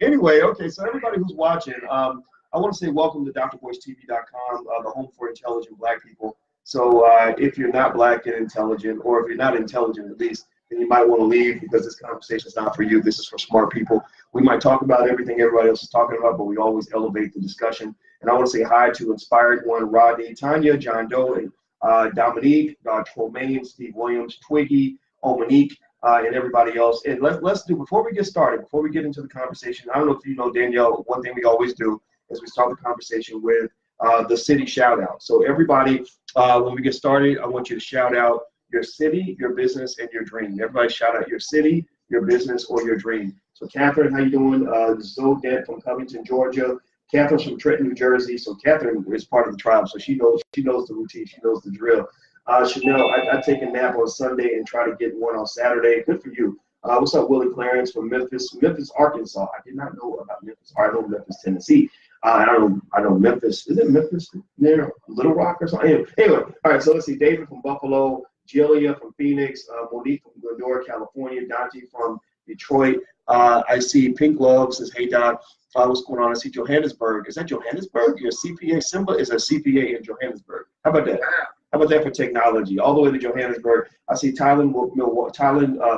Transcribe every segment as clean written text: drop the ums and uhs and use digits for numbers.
Anyway, okay, so everybody who's watching, I want to say welcome to drboystv.com, the home for intelligent Black people. So if you're not Black and intelligent, or if you're not intelligent at least, then you might want to leave because this conversation is not for you. This is for smart people. We might talk about everything everybody else is talking about, but we always elevate the discussion. And I want to say hi to Inspired One, Rodney, Tanya, John Doe, and Dominique, Tromaine, Steve Williams, Twiggy, Omonique, and everybody else. And let's do, before we get started, before we get into the conversation, I don't know if you know, Danielle, one thing we always do is we start the conversation with the city shout out. So everybody, when we get started, I want you to shout out your city, your business, and your dream. Everybody shout out your city, your business, or your dream. So Catherine, how you doing? Zodette from Covington, Georgia. Catherine's from Trenton, New Jersey. So Catherine is part of the tribe, so she knows the routine, she knows the drill. Chanel, I take a nap on Sunday and try to get one on Saturday. Good for you. What's up, Willie Clarence from Memphis, Arkansas. I did not know about Memphis. I know Memphis, Tennessee. I know Memphis. Is it Memphis near Little Rock or something? Anyway, all right. So let's see. David from Buffalo, Jillia from Phoenix, Monique from Glendora, California, Dante from Detroit. I see Pink Love says, "Hey Doc, what's going on?" I see Johannesburg. Is that Johannesburg? Your CPA Simba is a CPA in Johannesburg. How about that? How about that for technology? All the way to Johannesburg. I see Thailand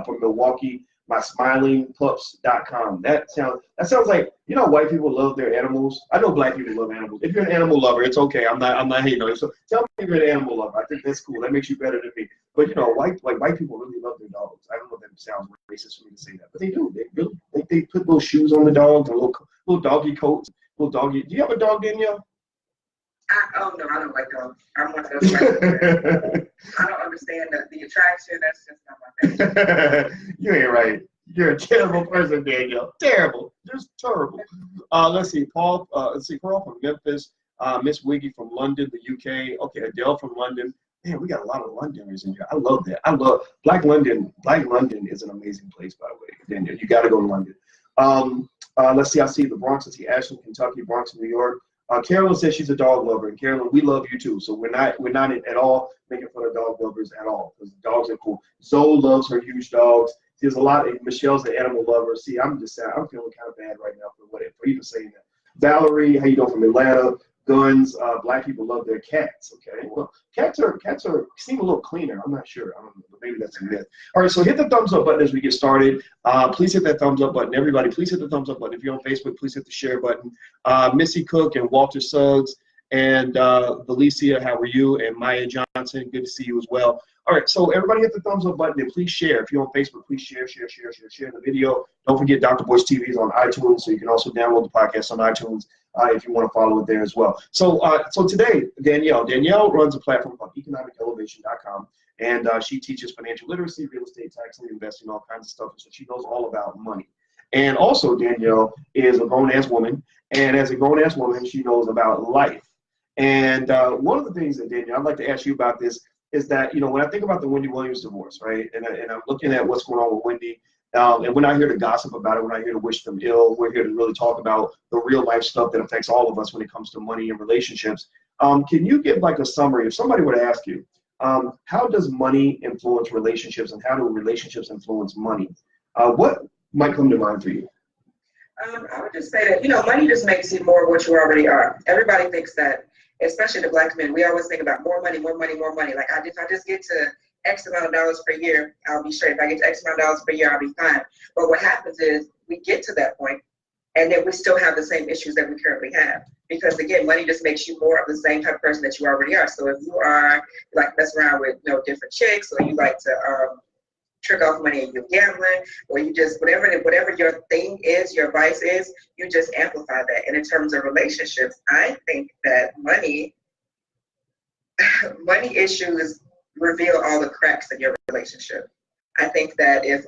from Milwaukee. MySmilingPups.com. That sounds like, you know, white people love their animals. I know Black people love animals. If you're an animal lover, it's okay. I'm not hating on you. So tell me if you're an animal lover. I think that's cool. That makes you better than me. But you know, white people really love their dogs. I don't know if that sounds racist for me to say that, but they do. They put little shoes on the dogs and little doggy coats. Do you have a dog, Danielle? Oh no, I don't like dogs. I'm one of those. I don't understand the attraction. That's just not my thing. You ain't right. You're a terrible person, Danielle. Terrible. Just terrible. Let's see, Paul. Let's see, Pearl from Memphis. Miss Wiggy from London, the UK. Okay, Adele from London. Man, we got a lot of Londoners in here. I love that. I love Black London. Black London is an amazing place, by the way. Danielle, you got to go to London. Let's see. I see the Bronx. I see Ashland, Kentucky, Bronx, New York. Carolyn says she's a dog lover, and Carolyn, we love you too. So we're not at all making fun of dog lovers at all, because dogs are cool. Zoe loves her huge dogs. There's a lot of Michelle's the animal lover. See, I'm feeling kind of bad right now for even saying that. Valerie, how you doing from Atlanta? Guns, Black people love their cats. Okay, well, cats seem a little cleaner. I'm not sure. I don't know, but maybe that's a myth. All right, so hit the thumbs up button as we get started. Please hit that thumbs up button. Everybody, please hit the thumbs up button. If you're on Facebook, please hit the share button. Missy Cook and Walter Suggs and Valicia, how are you? And Maya Johnson, good to see you as well. All right, so everybody hit the thumbs up button and please share. If you're on Facebook, please share the video. Don't forget Dr. Boyce TV is on iTunes, so you can also download the podcast on iTunes if you want to follow it there as well. So today, Danielle runs a platform called economicelevation.com, and she teaches financial literacy, real estate, taxing, investing, all kinds of stuff. So she knows all about money. And also, Danielle is a grown-ass woman, and as a grown-ass woman, she knows about life. And one of the things that, Danielle, I'd like to ask you about this is that, you know, when I think about the Wendy Williams divorce, right, and I'm looking at what's going on with Wendy, and we're not here to gossip about it, we're not here to wish them ill, we're here to really talk about the real life stuff that affects all of us when it comes to money and relationships. Can you give like a summary, if somebody were to ask you, how does money influence relationships and how do relationships influence money? What might come to mind for you? I would just say that, you know, money just makes you more what you already are. Everybody thinks that, especially the Black men, we always think about more money, more money, more money. Like, if I just get to X amount of dollars per year, I'll be straight. If I get to X amount of dollars per year, I'll be fine. But what happens is we get to that point, and then we still have the same issues that we currently have. Because again, money just makes you more of the same type of person that you already are. So if you like mess around with, you know, different chicks, or you like to trick off money and you're gambling, or you just whatever your thing is, your vice is, you just amplify that. And in terms of relationships, I think that money issues reveal all the cracks in your relationship. I think that if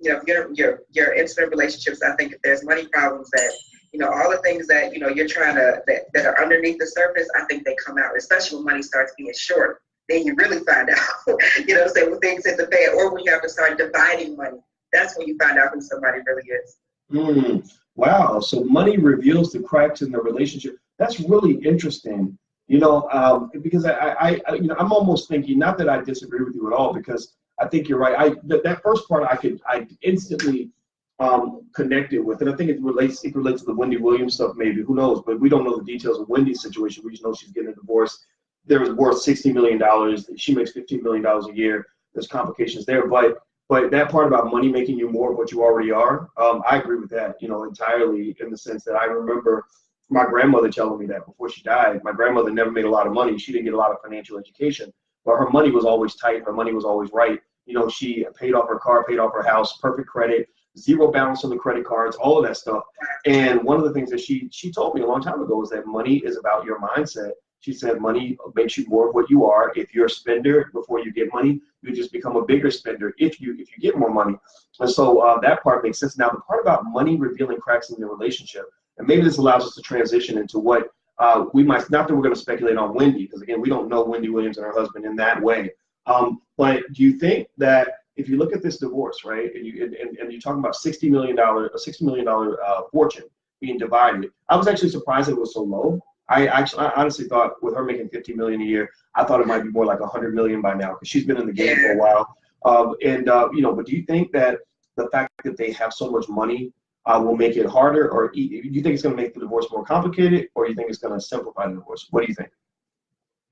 you know, if your intimate relationships, I think if there's money problems, that, you know, all the things that, you know, you're trying to that are underneath the surface, I think they come out, especially when money starts being short. Then you really find out, you know, say when things hit the fan, or when you have to start dividing money. That's when you find out who somebody really is. Wow. So money reveals the cracks in the relationship. That's really interesting. You know, because you know, I'm almost thinking, not that I disagree with you at all, because I think you're right. That first part, I instantly connected with. And I think it relates to the Wendy Williams stuff, maybe. Who knows? But we don't know the details of Wendy's situation. We just know she's getting a divorce. There was worth $60 million. She makes $15 million a year. There's complications there. But that part about money making you more of what you already are, I agree with that, entirely, in the sense that I remember my grandmother telling me that before she died. My grandmother never made a lot of money. She didn't get a lot of financial education, but her money was always tight. Her money was always right. She paid off her car, paid off her house, perfect credit, zero balance on the credit cards, all of that stuff. And one of the things that she told me a long time ago is that money is about your mindset. She said money makes you more of what you are. If you're a spender before you get money, you just become a bigger spender if you get more money. And so that part makes sense. Now, the part about money revealing cracks in your relationship, and maybe this allows us to transition into what we might, not that we're going to speculate on Wendy, because again, we don't know Wendy Williams and her husband in that way. But do you think that if you look at this divorce, right, and you're talking about $60 million fortune being divided, I was actually surprised it was so low. I honestly thought with her making $50 million a year, I thought it might be more like $100 million by now, because she's been in the game for a while. But do you think that the fact that they have so much money will make it harder, or do you think it's going to make the divorce more complicated, or do you think it's going to simplify the divorce? What do you think?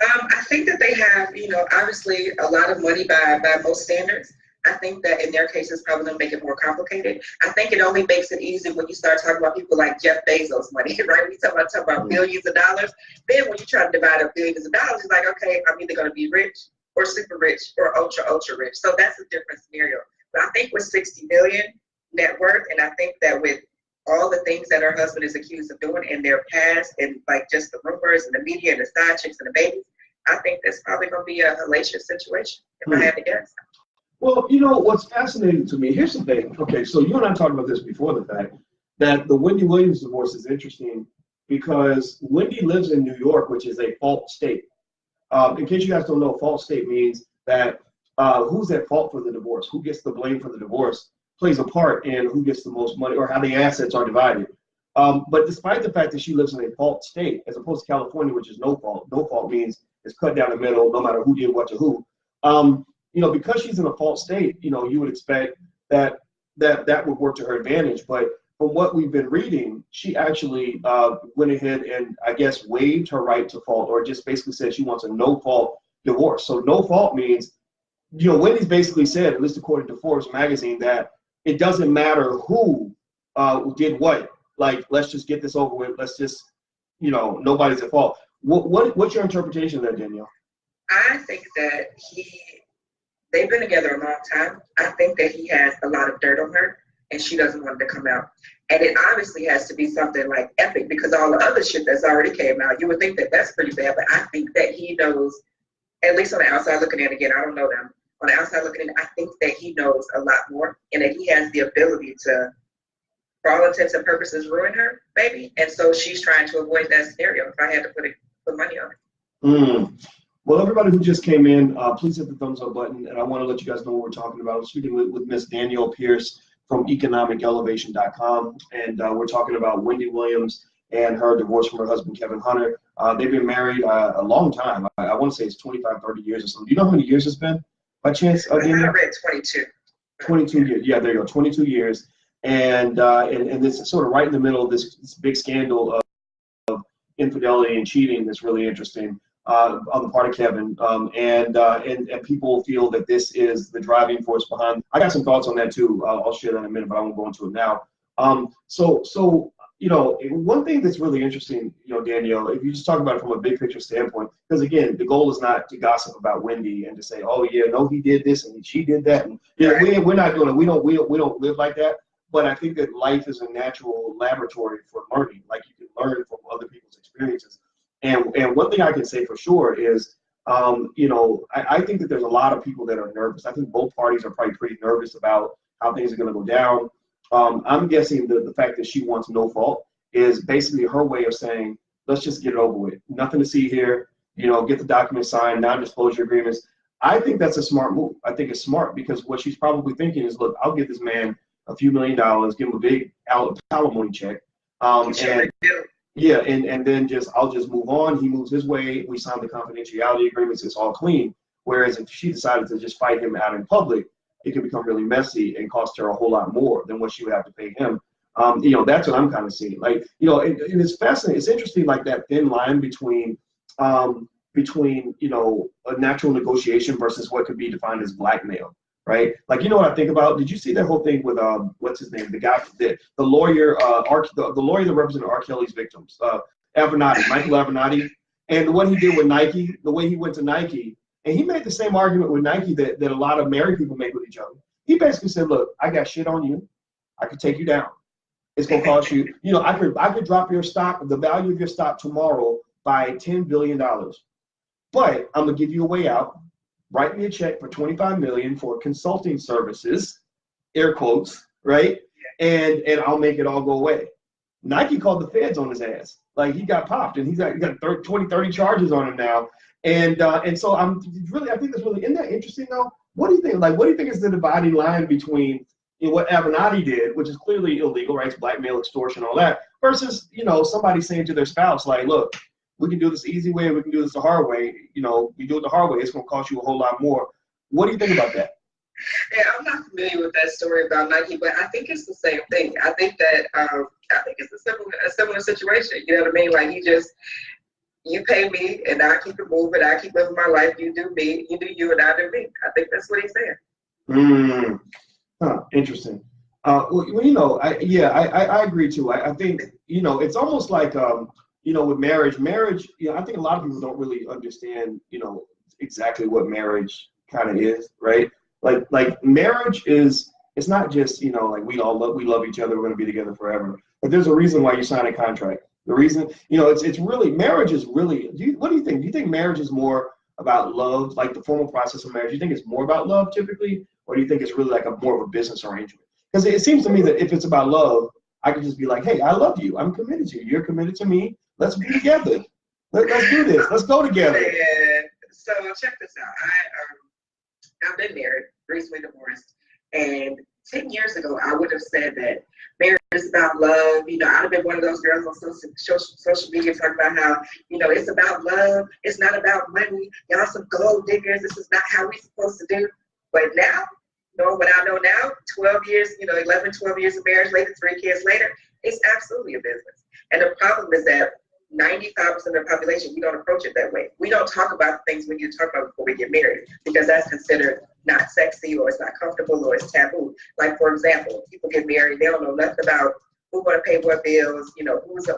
I think that they have, obviously a lot of money by most standards. I think that in their case, it's probably going to make it more complicated. I think it only makes it easy when you start talking about people like Jeff Bezos' money, right? We talk about billions of dollars. Then when you try to divide up billions of dollars, it's like, okay, I'm either going to be rich or super rich or ultra rich. So that's a different scenario. But I think with 60 million net worth, and I think that with all the things that her husband is accused of doing in their past, and like just the rumors and the media and the side chicks and the babies, I think that's probably going to be a hellacious situation, if I had to guess. Well, what's fascinating to me, here's the thing. Okay, so you and I talked about this before the fact that the Wendy Williams divorce is interesting because Wendy lives in New York, which is a fault state. In case you guys don't know, fault state means that who's at fault for the divorce, who gets the blame for the divorce, plays a part in who gets the most money or how the assets are divided. But despite the fact that she lives in a fault state, as opposed to California, which is no fault means it's cut down the middle, no matter who did what to who. Because she's in a fault state, you would expect that would work to her advantage. But from what we've been reading, she actually went ahead and I guess waived her right to fault, or just basically said she wants a no fault divorce. So no fault means, Wendy's basically said, at least according to Forbes magazine, that it doesn't matter who did what. Like, let's just get this over with. Let's just, nobody's at fault. What's your interpretation of that, Danielle? I think that they've been together a long time. I think that he has a lot of dirt on her, and she doesn't want it to come out. And it obviously has to be something like epic, because all the other shit that's already came out, you would think that that's pretty bad. But I think that he knows, at least on the outside looking in, again, I don't know them. On the outside looking in, I think that he knows a lot more, and that he has the ability to, for all intents and purposes, ruin her, maybe. And so she's trying to avoid that scenario, if I had to put money on it. Well, everybody who just came in, please hit the thumbs up button, and I want to let you guys know what we're talking about. We're speaking with Miss Danielle Pierce from economicelevation.com, and we're talking about Wendy Williams and her divorce from her husband, Kevin Hunter. They've been married a long time. I want to say it's 25, 30 years or something. Do you know how many years it's been, by chance? I read 22. 22 years. Yeah, there you go, 22 years. And this is sort of right in the middle of this big scandal of infidelity and cheating that's really interesting. On the part of Kevin, and people feel that this is the driving force behind. I got some thoughts on that too. I'll share that in a minute, but I won't go into it now. So one thing that's really interesting, Danielle, if you just talk about it from a big picture standpoint, because again, the goal is not to gossip about Wendy and to say, oh yeah, no, he did this and she did that, and we're not doing it. We don't live like that. But I think that life is a natural laboratory for learning. Like, you can learn from other people's experiences. And one thing I can say for sure is, I think that there's a lot of people that are nervous. I think both parties are probably pretty nervous about how things are going to go down. I'm guessing the fact that she wants no fault is basically her way of saying, let's just get it over with. Nothing to see here. Get the document signed, non-disclosure agreements. I think that's a smart move. I think it's smart because what she's probably thinking is, look, I'll give this man a few $1 million, give him a big alimony check. And then I'll just move on. He moves his way. We sign the confidentiality agreements. It's all clean. Whereas if she decided to just fight him out in public, it can become really messy and cost her a whole lot more than what she would have to pay him. That's what I'm kind of seeing. Like, and it's fascinating. It's interesting, like that thin line between a natural negotiation versus what could be defined as blackmail, right? Like, what I think about? Did you see that whole thing with what's his name? The guy, the lawyer, the lawyer that represented R. Kelly's victims, Avenatti, Michael Avenatti, and what he did with Nike, the way he went to Nike, and he made the same argument with Nike that a lot of married people make with each other. He basically said, look, I got shit on you. I could take you down. It's gonna cost you, I could drop your stock, the value of your stock tomorrow by $10 billion. But I'm gonna give you a way out. Write me a check for $25 million for consulting services, air quotes, right? And I'll make it all go away. Nike called the feds on his ass. Like, he got popped, and he got 30 charges on him now. And so I think that's really, isn't that interesting though? What do you think? Like, what do you think is the dividing line between what Avenatti did, which is clearly illegal, right? It's blackmail, extortion, all that, versus somebody saying to their spouse, like, look, we can do this the easy way, we can do this the hard way. We do it the hard way, it's going to cost you a whole lot more. What do you think about that? Yeah, I'm not familiar with that story about Nike, but I think it's the same thing. I think that I think it's a similar situation. You know what I mean? Like, you pay me, and I keep it moving. I keep living my life. You do me. You do you, and I do me. I think that's what he's saying. Interesting. I agree too. I think it's almost like with marriage, I think a lot of people don't really understand, exactly what marriage kind of is, right? Like marriage it's not just, like we love each other, we're going to be together forever. But there's a reason why you sign a contract. The reason, it's really, marriage is really, what do you think? Do you think marriage is more about love, like the formal process of marriage? Do you think it's more about love typically? Or do you think it's really like more of a business arrangement? Because it seems to me that if it's about love, I could just be like, hey, I love you. I'm committed to you. You're committed to me. Let's be together. Let's do this. Let's go together. Yeah. So check this out. I've been married, recently divorced, and 10 years ago, I would have said that marriage is about love. I'd have been one of those girls on social media talking about how, it's about love. It's not about money. Y'all some gold diggers. This is not how we're supposed to do. But now, knowing what I know now, 12 years, 11, 12 years of marriage later, 3 kids later, it's absolutely a business. And the problem is that 95% of the population, we don't approach it that way. We don't talk about things we need to talk about before we get married, because that's considered not sexy, or it's not comfortable, or it's taboo. Like, for example, people get married, they don't know nothing about who's going to pay what bills,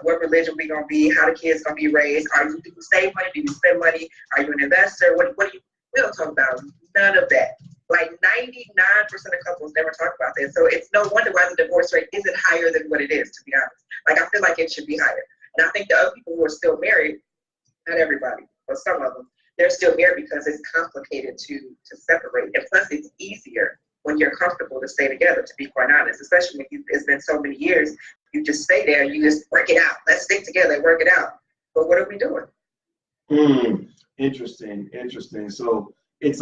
what religion we going to be, how the kids going to be raised. Do you save money? Do you spend money? Are you an investor? What do you, we don't talk about none of that. Like 99% of couples never talk about this. So it's no wonder why the divorce rate isn't higher than what it is, to be honest. Like, I feel like it should be higher. And I think the other people who are still married, not everybody, but some of them, they're still married because it's complicated to separate. And plus, it's easier when you're comfortable to stay together, to be quite honest, especially when it's been so many years. You just stay there, you just work it out. Let's stick together and work it out. But what are we doing? Interesting. So it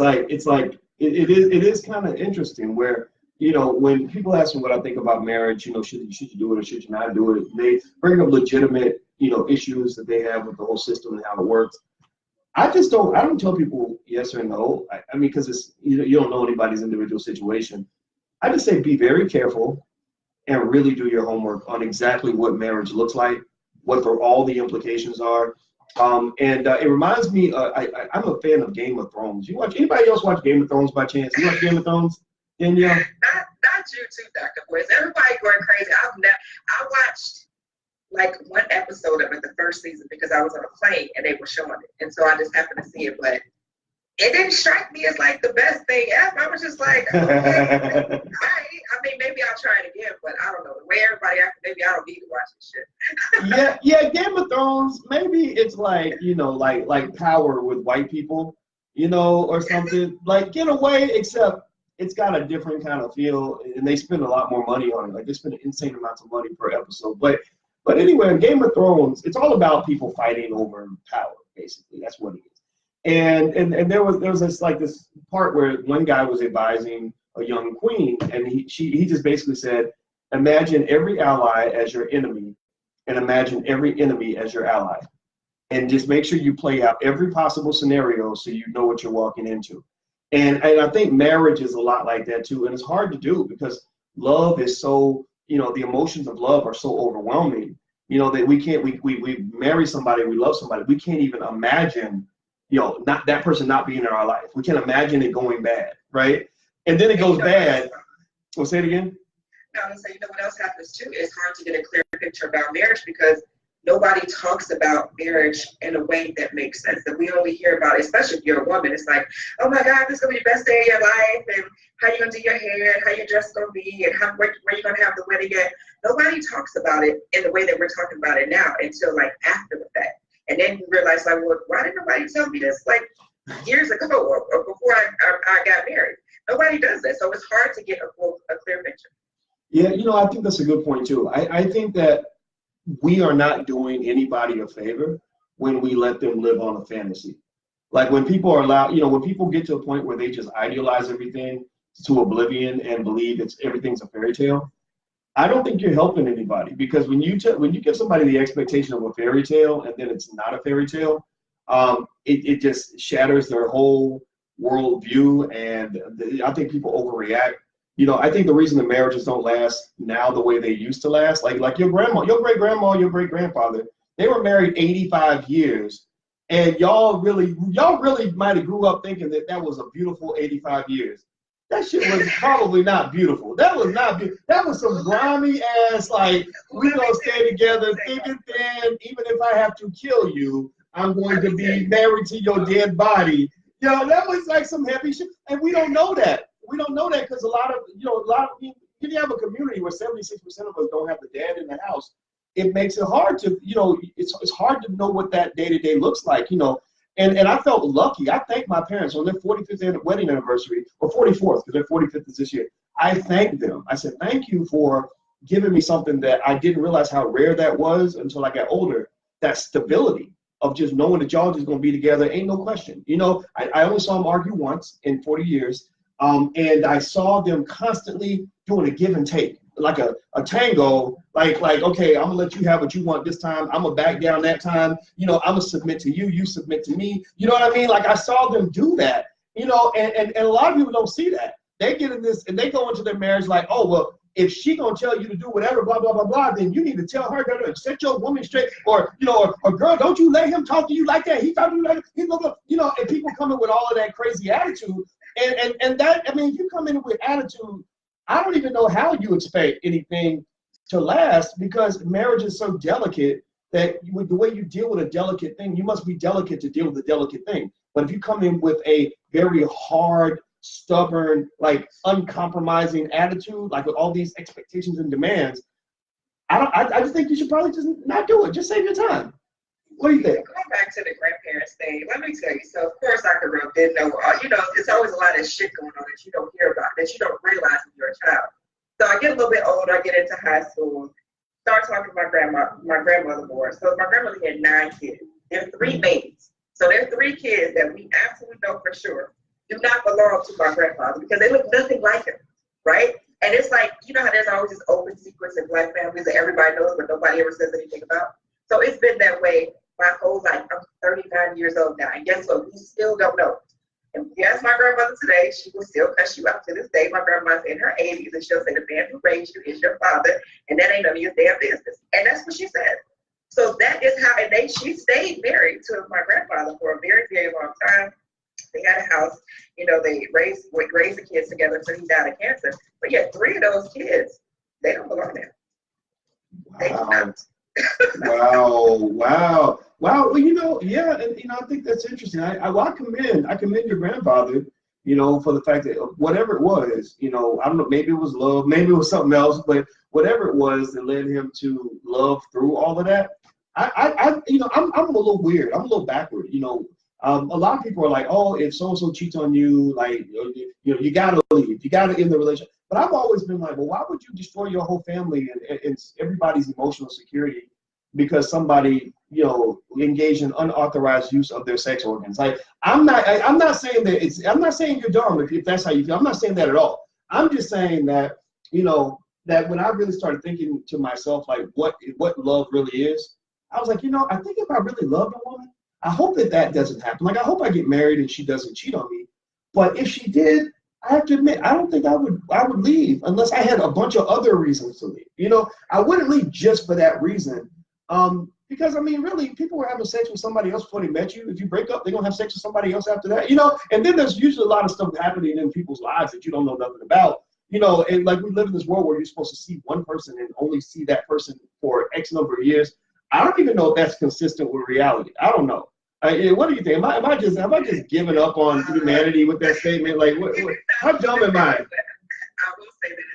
is kind of interesting where, when people ask me what I think about marriage, should you do it or should you not do it? They bring up legitimate, issues that they have with the whole system and how it works. I don't tell people yes or no. I mean, because it's, you don't know anybody's individual situation. I just say be very careful and really do your homework on exactly what marriage looks like, what all the implications are. It reminds me, I'm a fan of Game of Thrones. Anybody else watch Game of Thrones by chance? You watch Game of Thrones? Danielle? Not you too, Dr. Boyce. Everybody going crazy. I watched like one episode of it, the first season, because I was on a plane and they were showing it. And so I just happened to see it. But it didn't strike me as like the best thing ever. I was just like, okay. I mean, maybe I'll try it again, but I don't know. The way everybody acted, maybe I don't need to watch this shit. yeah, Game of Thrones, maybe it's like, like Power with white people, or something. Like, get away, except it's got a different kind of feel, and they spend a lot more money on it. Like, they spend insane amounts of money per episode. But anyway, in Game of Thrones, it's all about people fighting over power, basically. That's what it is. And there was this part where one guy was advising a young queen, and he just basically said, imagine every ally as your enemy, and imagine every enemy as your ally, and just make sure you play out every possible scenario so you know what you're walking into. And I think marriage is a lot like that too. And it's hard to do because love is so, the emotions of love are so overwhelming, that we marry somebody, we love somebody. We can't even imagine, not that person not being in our life. We can't imagine it going bad, right? And then it goes bad. Well, say it again. No, I'm saying, what else happens too? It's hard to get a clear picture about marriage because nobody talks about marriage in a way that makes sense. That we only hear about, especially if you're a woman, it's like, oh my God, this is gonna be the best day of your life, and how you gonna do your hair, and how your dress gonna be, and where you gonna have the wedding at. Nobody talks about it in the way that we're talking about it now until like after the fact. And then you realize, like, well, why didn't nobody tell me this like years ago or before I got married? Nobody does that. So it's hard to get a clear picture. Yeah, I think that's a good point too. I think that we are not doing anybody a favor when we let them live on a fantasy. Like when people are allowed, when people get to a point where they just idealize everything to oblivion and believe everything's a fairy tale, I don't think you're helping anybody, because when you give somebody the expectation of a fairy tale and then it's not a fairy tale, it just shatters their whole worldview, and I think people overreact. I think the reason the marriages don't last now the way they used to last, like your grandma, your great grandma, your great grandfather, they were married 85 years, and y'all really might have grew up thinking that was a beautiful 85 years. That shit was probably not beautiful. That was not beautiful. That was some grimy ass, like, we gonna stay together thick and thin, even if I have to kill you, I'm going to be married to your dead body. That was like some heavy shit, and we don't know that. We don't know that because a lot of if you have a community where 76% of us don't have the dad in the house, it makes it hard to, it's hard to know what that day-to-day looks like, And I felt lucky. I thanked my parents on their 45th wedding anniversary, or 44th, because their 45th is this year. I thanked them. I said, thank you for giving me something that I didn't realize how rare that was until I got older, that stability of just knowing that y'all just going to be together, ain't no question. I only saw them argue once in 40 years. And I saw them constantly doing a give and take, like a tango, like, okay, I'm gonna let you have what you want this time. I'm gonna back down that time. I'm gonna submit to you, you submit to me. You know what I mean? Like I saw them do that, and a lot of people don't see that. They get in this and they go into their marriage like, oh, well, if she gonna tell you to do whatever, blah, blah, blah, blah, then you need to tell her to set your woman straight, or girl, don't you let him talk to you like that. He talk to you like, and people come in with all of that crazy attitude. And that, I mean, if you come in with attitude, I don't even know how you expect anything to last, because marriage is so delicate that the way you deal with a delicate thing, you must be delicate to deal with a delicate thing. But if you come in with a very hard, stubborn, like uncompromising attitude, like with all these expectations and demands, I just think you should probably just not do it. Just save your time. What do you think? Going back to the grandparents thing, let me tell you. So, of course, I could didn't know. It's always a lot of shit going on that you don't hear about, that you don't realize when you're a child. So I get a little bit older. I get into high school. Start talking to my grandmother more. So my grandmother had 9 kids. There are 3 babies. So there are 3 kids that we absolutely know for sure do not belong to my grandfather because they look nothing like him, right? And it's like, how there's always this open secrets in black families that everybody knows but nobody ever says anything about. So it's been that way my whole life. I'm 39 years old now, and guess what? We still don't know. And if you ask my grandmother today, she will still cuss you out to this day. My grandma's in her 80s, and she'll say the man who raised you is your father, and that ain't none of your damn business. And that's what she said. So that is how, and she stayed married to my grandfather for a very, very long time. They had a house, they raised the kids together until he died of cancer. But yeah, 3 of those kids, they don't belong there. Wow. They do not. Wow. Well, yeah, and I think that's interesting. I commend your grandfather, for the fact that whatever it was, I don't know, maybe it was love, maybe it was something else, but whatever it was that led him to love through all of that. I'm a little weird. I'm a little backward. A lot of people are like, oh, if so-and-so cheats on you, like, you gotta leave, you gotta end the relationship. But I've always been like, well, why would you destroy your whole family and everybody's emotional security because somebody, engaged in unauthorized use of their sex organs? Like, I'm not saying you're dumb if that's how you feel. I'm not saying that at all. I'm just saying that, that when I really started thinking to myself, like, what love really is, I was like, I think if I really loved a woman, I hope that doesn't happen. Like, I hope I get married and she doesn't cheat on me. But if she did, I have to admit, I don't think I would leave unless I had a bunch of other reasons to leave. You know, I wouldn't leave just for that reason. Because I mean, really, people were having sex with somebody else before they met you. If you break up, they're gonna have sex with somebody else after that. You know, and then there's usually a lot of stuff happening in people's lives that you don't know nothing about. You know, and like we live in this world where you're supposed to see one person and only see that person for X number of years. I don't even know if that's consistent with reality. I don't know. What do you think? Am I just giving up on humanity with that statement? Like, how dumb am I? I will say that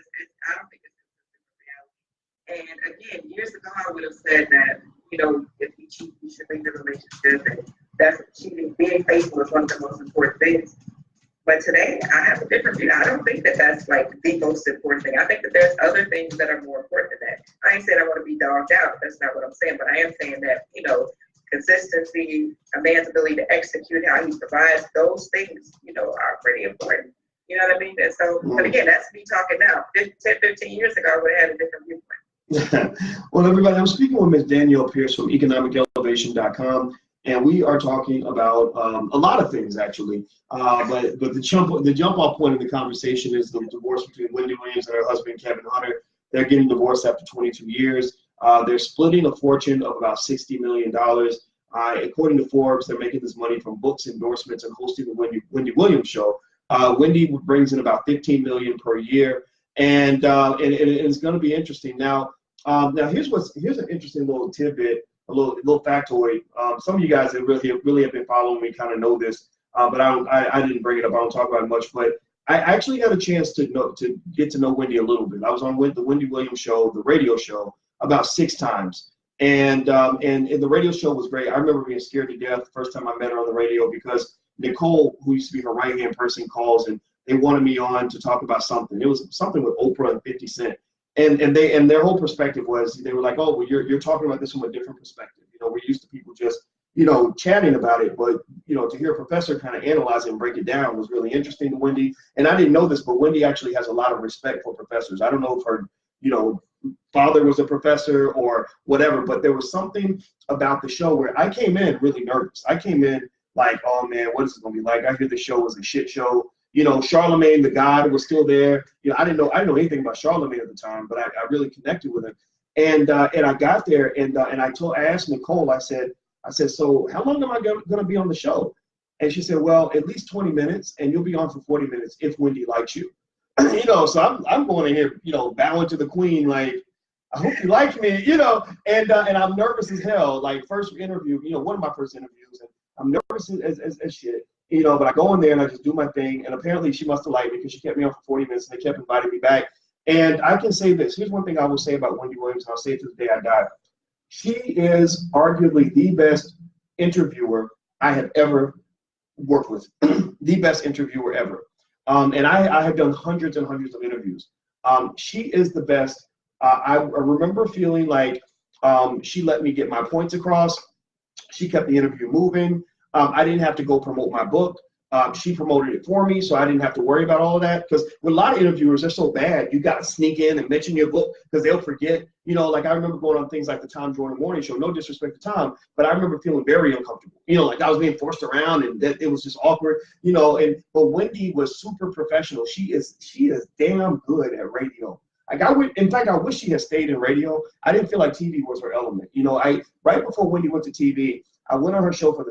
I don't think it's consistent with reality. And again, years ago, I would have said that, you know, if you cheat, you should leave the relationship. And that's cheating. Being faithful is one of the most important things. But today, I have a different view. I don't think that that's like the most important thing. I think that there's other things that are more important than that. I ain't saying I want to be dogged out. That's not what I'm saying. But I am saying that, you know, consistency, a man's ability to execute, how he provides, those things, you know, are pretty important. You know what I mean? And so, but again, that's me talking now. 10, 15 years ago, I would have had a different viewpoint. Well, everybody, I'm speaking with Ms. Danielle Pierce from economicelevation.com, and we are talking about a lot of things, actually. But the jump off point in the conversation is the divorce between Wendy Williams and her husband, Kevin Hunter. They're getting divorced after 22 years. They're splitting a fortune of about $60 million. According to Forbes, they're making this money from books, endorsements, and hosting the Wendy Williams show. Wendy brings in about $15 million per year, and it's going to be interesting. Now here's an interesting little tidbit, a little factoid. Some of you guys that really have been following me kind of know this, but I didn't bring it up. I don't talk about it much, but I actually had a chance to get to know Wendy a little bit. I was on the Wendy Williams show, the radio show, about 6 times. And the radio show was great. I remember being scared to death the first time I met her on the radio because Nicole, who used to be her right-hand person, calls and they wanted me on to talk about something. It was something with Oprah and 50 Cent. And their whole perspective was, they were like, oh, well, you're talking about this from a different perspective. You know, we're used to people just, you know, chatting about it, but, you know, to hear a professor kind of analyze it and break it down was really interesting to Wendy. And I didn't know this, but Wendy actually has a lot of respect for professors. I don't know if her, you know, father was a professor or whatever, but there was something about the show where I came in really nervous. I came in like, oh man, what is it gonna be like? I hear the show was a shit show. You know, Charlemagne the God was still there. You know, I didn't know anything about Charlemagne at the time, but I really connected with him. And I got there and I asked Nicole, I said, so how long am I gonna be on the show? And she said, well, at least 20 minutes, and you'll be on for 40 minutes if Wendy likes you. You know, so I'm going in here, you know, bowing to the queen, like, I hope you like me, you know, and I'm nervous as hell. Like, first interview, you know, one of my first interviews, and I'm nervous as shit, you know, but I go in there and I just do my thing, and apparently she must have liked me because she kept me on for 40 minutes and they kept inviting me back. And I can say this, here's one thing I will say about Wendy Williams, and I'll say it to the day I die. She is arguably the best interviewer I have ever worked with, the best interviewer ever. And I have done hundreds and hundreds of interviews. She is the best. I remember feeling like she let me get my points across. She kept the interview moving. I didn't have to go promote my book. She promoted it for me, so I didn't have to worry about all of that. Because with a lot of interviewers, they're so bad. You got to sneak in and mention your book because they'll forget. You know, like I remember going on things like the Tom Jordan Morning Show. No disrespect to Tom, but I remember feeling very uncomfortable. You know, like I was being forced around and that it was just awkward. You know, but Wendy was super professional. She is damn good at radio. Like in fact, I wish she had stayed in radio. I didn't feel like TV was her element. You know, right before Wendy went to TV, I went on her show for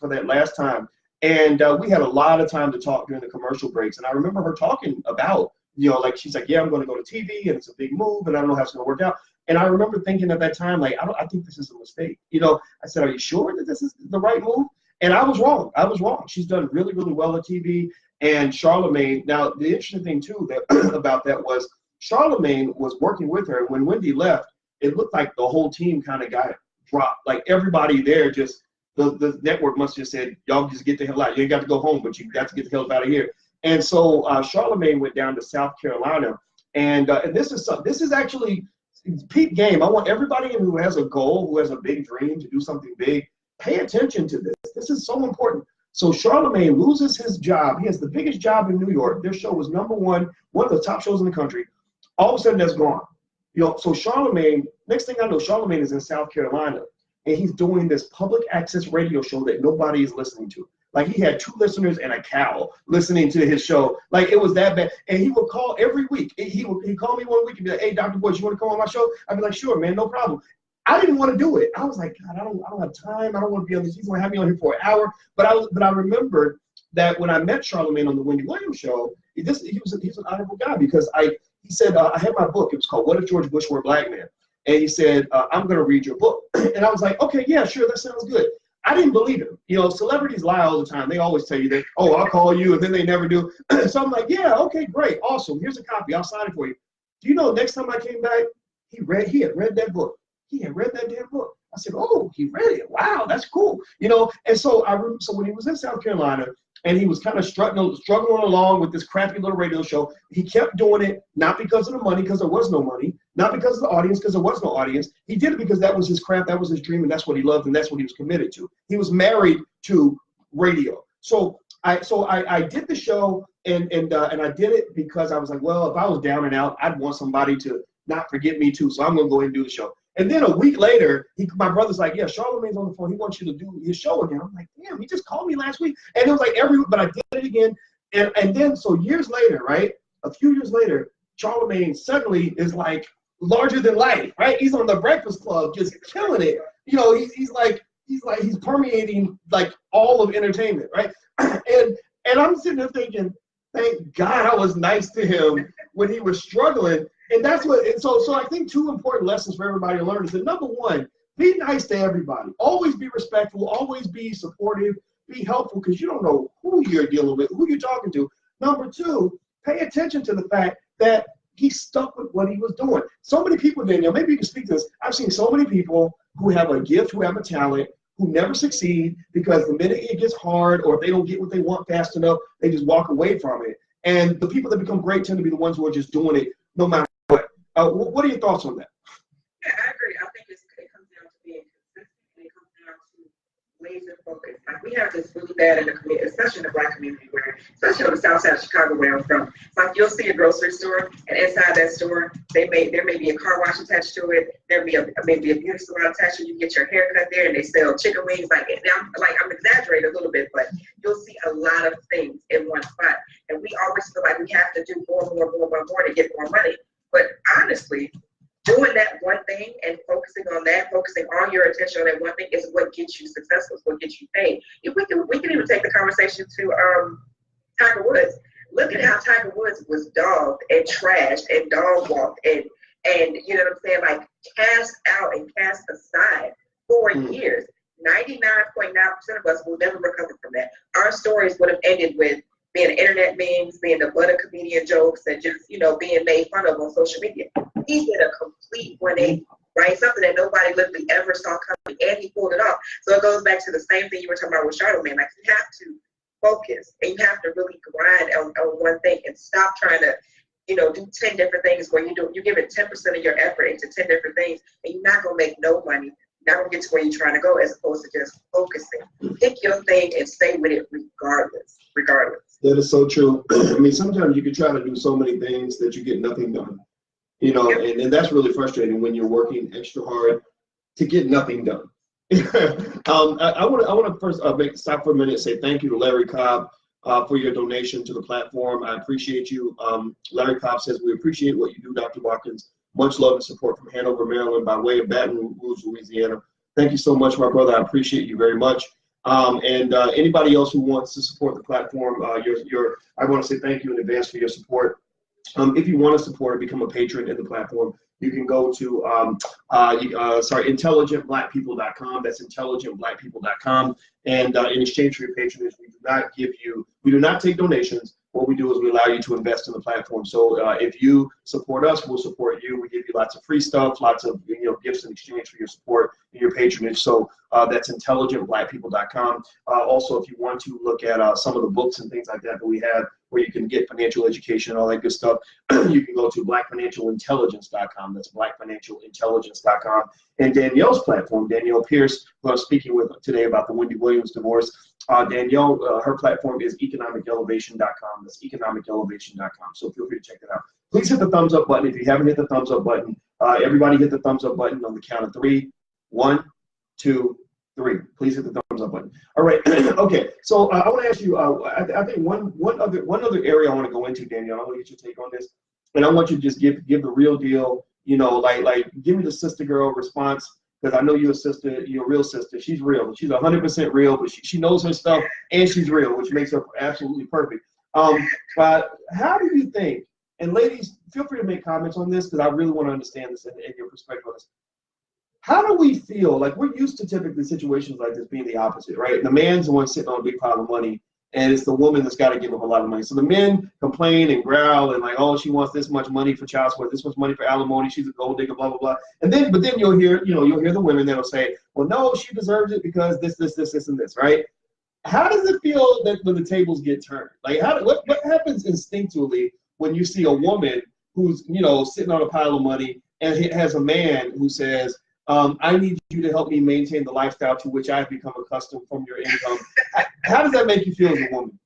that last time. And we had a lot of time to talk during the commercial breaks. And I remember her talking about, you know, like she's like, yeah, I'm going to go to TV and it's a big move and I don't know how it's going to work out. And I remember thinking at that time, like, I think this is a mistake. You know, I said, are you sure that this is the right move? And I was wrong. She's done really, really well at TV. And Charlemagne, now the interesting thing too about that was Charlemagne was working with her. And when Wendy left, it looked like the whole team kind of got dropped. Like everybody there just, the network must have just said, y'all just get the hell out. You ain't got to go home, but you got to get the hell out of here. And so Charlemagne went down to South Carolina. And this is actually peak game. I want everybody who has a goal, who has a big dream to do something big, pay attention to this. This is so important. So Charlemagne loses his job. He has the biggest job in New York. Their show was #1, one of the top shows in the country. All of a sudden, that's gone. You know, so Charlemagne, next thing I know, Charlemagne is in South Carolina. And he's doing this public access radio show that nobody is listening to. Like he had 2 listeners and a cow listening to his show. Like it was that bad. And he would call every week. He'd call me one week and be like, hey, Dr. Boyce, you want to come on my show? I'd be like, sure, man, no problem. I didn't want to do it. I was like, God, I don't have time. I don't want to be on this. He's going to have me on here for an hour. But I remembered that when I met Charlamagne on the Wendy Williams show, he was an honorable guy because he said, I had my book. It was called What If George Bush Were a Black Man? And he said, I'm going to read your book. And I was like, okay, yeah, sure, that sounds good. I didn't believe him. You know, celebrities lie all the time. They always tell you that, oh, I'll call you, and then they never do. So I'm like, yeah, okay, great, awesome. Here's a copy. I'll sign it for you. Do you know next time I came back, he had read that book. He had read that damn book. I said, oh, he read it. Wow, that's cool. You know, and so so when he was in South Carolina, and he was kind of struggling along with this crappy little radio show. He kept doing it, not because of the money, because there was no money, not because of the audience, because there was no audience. He did it because that was his craft, that was his dream, and that's what he loved, and that's what he was committed to. He was married to radio. So I did the show, and I did it because I was like, well, if I was down and out, I'd want somebody to not forget me too. So I'm gonna go ahead and do the show. And then a week later, my brother's like, yeah, Charlamagne's on the phone. He wants you to do his show again. I'm like, damn, he just called me last week. And it was like but I did it again. And then, so years later, right, a few years later, Charlamagne suddenly is like larger than life, right? He's on the Breakfast Club, just killing it. You know, he's permeating like all of entertainment, right? And I'm sitting there thinking, thank God I was nice to him when he was struggling. And that's what, and so I think 2 important lessons for everybody to learn is that number 1, be nice to everybody. Always be respectful, always be supportive, be helpful, because you don't know who you're dealing with, who you're talking to. Number 2, pay attention to the fact that he stuck with what he was doing. So many people, Danielle, maybe you can speak to this. I've seen so many people who have a gift, who have a talent, who never succeed because the minute it gets hard or if they don't get what they want fast enough, they just walk away from it. And the people that become great tend to be the ones who are just doing it no matter what. What are your thoughts on that? Yeah, I agree. I think it comes down to being consistent, and it comes down to laser focus. Like we have this really bad in the community, especially in the Black community, where, especially on the south side of Chicago where I'm from. It's like you'll see a grocery store, and inside that store, there may be a car wash attached to it. There may be a beauty salon attached to it. You get your hair cut there, and they sell chicken wings. I'm exaggerating a little bit, but you'll see a lot of things in one spot. And we always feel like we have to do more to get more money. But honestly, doing that one thing and focusing on your attention on that one thing is what gets you successful, is what gets you paid. If we can even take the conversation to Tiger Woods. Look at how Tiger Woods was dogged and trashed and dog walked and you know what I'm saying, like cast out and cast aside for years. 99.9% of us will never recover from that. Our stories would have ended with being internet memes, being the butt of comedian jokes, and just, you know, being made fun of on social media. He did a complete 180, right? Something that nobody literally ever saw coming, and he pulled it off. So it goes back to the same thing you were talking about with Charlamagne. Like, you have to focus, and you have to really grind on one thing and stop trying to, you know, do 10 different things where you're giving 10% of your effort into 10 different things, and you're not going to make no money. Not going to get to where you're trying to go, as opposed to just focusing. Pick your thing and stay with it regardless. That is so true. I mean, sometimes you can try to do so many things that you get nothing done. You know, and that's really frustrating when you're working extra hard to get nothing done. I want to first stop for a minute and say thank you to Larry Cobb for your donation to the platform. I appreciate you. Larry Cobb says, we appreciate what you do, Dr. Watkins. Much love and support from Hanover, Maryland, by way of Baton Rouge, Louisiana. Thank you so much, my brother. I appreciate you very much. And anybody else who wants to support the platform, I want to say thank you in advance for your support. If you want to support or become a patron in the platform, you can go to intelligentblackpeople.com. That's intelligentblackpeople.com. And in exchange for your patronage, we do not take donations. What we do is we allow you to invest in the platform. So if you support us, we'll support you. We give you lots of free stuff, lots of gifts in exchange for your support and your patronage. So that's intelligentblackpeople.com. Also, if you want to look at some of the books and things like that we have, where you can get financial education and all that good stuff, you can go to blackfinancialintelligence.com. That's blackfinancialintelligence.com. And Danielle's platform, Danielle Pierce, who I'm speaking with today about the Wendy Williams divorce. Danielle, her platform is economicelevation.com. That's economicelevation.com. So feel free to check that out. Please hit the thumbs up button if you haven't hit the thumbs up button. Everybody hit the thumbs up button on the count of 3. 1, 2, 3. Please hit the thumbs up button. All right. Okay. So I want to ask you. I think one other area I want to go into, Danielle. I want to get your take on this, and I want you to just give the real deal. You know, like give me the sister girl response, because I know you're a sister. You're a real sister. She's real. She's 100% real, but she knows her stuff and she's real, which makes her absolutely perfect. But how do you think? And ladies, feel free to make comments on this, because I really want to understand this and your perspective on this. How do we feel? Like, we're used to typically situations like this being the opposite, right? The man's the one sitting on a big pile of money, and it's the woman that's got to give up a lot of money. So the men complain and growl and like, oh, she wants this much money for child support, this much money for alimony, she's a gold digger, blah, blah, blah. And then, but then you'll hear the women that'll say, well, no, she deserves it because this, and this, right? How does it feel that when the tables get turned? Like, what happens instinctually when you see a woman who's, sitting on a pile of money and has a man who says, I need you to help me maintain the lifestyle to which I've become accustomed from your income. How does that make you feel as a woman?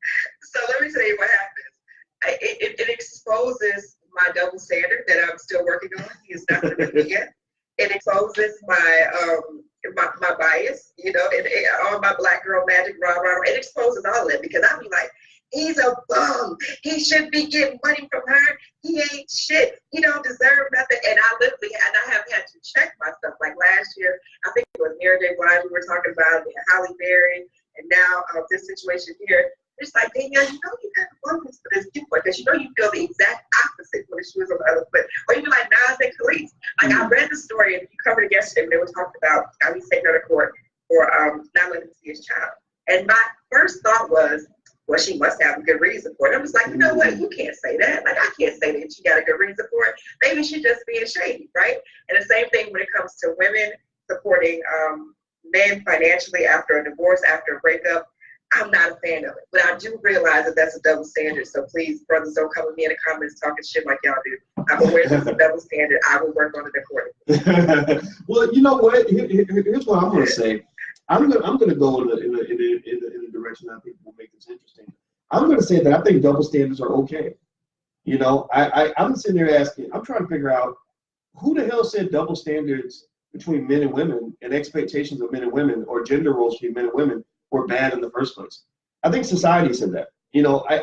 So let me tell you what happens. It exposes my double standard that I'm still working on. He is not going to meet me yet. It exposes my my bias, and all my black girl magic, rah. It exposes all of it, because I'll be like, he's a bum. He should be getting money from her. He ain't shit. He don't deserve nothing. And I have had to check myself. Like last year, I think it was Mary J. Blige we were talking about, and Halle Berry, and now this situation here. It's like, Danielle, you got to focus for this viewpoint, because you feel the exact opposite when the shoe is on the other foot. Or you be like Nas and Khalees. Like, I read the story, and you covered it yesterday when they were talking about how he's taking her to court for not letting him see his child. And my first thought was, well, she must have a good reason for it. I was like, you know what? You can't say that. Like, I can't say that she got a good reason for it. Maybe she's just being shady, right? And the same thing when it comes to women supporting men financially after a divorce, after a breakup. I'm not a fan of it. But I do realize that that's a double standard. So please, brothers, don't come with me in the comments talking shit like y'all do. I'm aware that's a double standard. I will work on it accordingly. Well, you know what? Here's what I'm going to say. I'm going to go in a direction I think will make this interesting. I'm going to say that I think double standards are okay. I'm sitting there asking, I'm trying to figure out who the hell said double standards between men and women and expectations of men and women, or gender roles between men and women, were bad in the first place. I think society said that.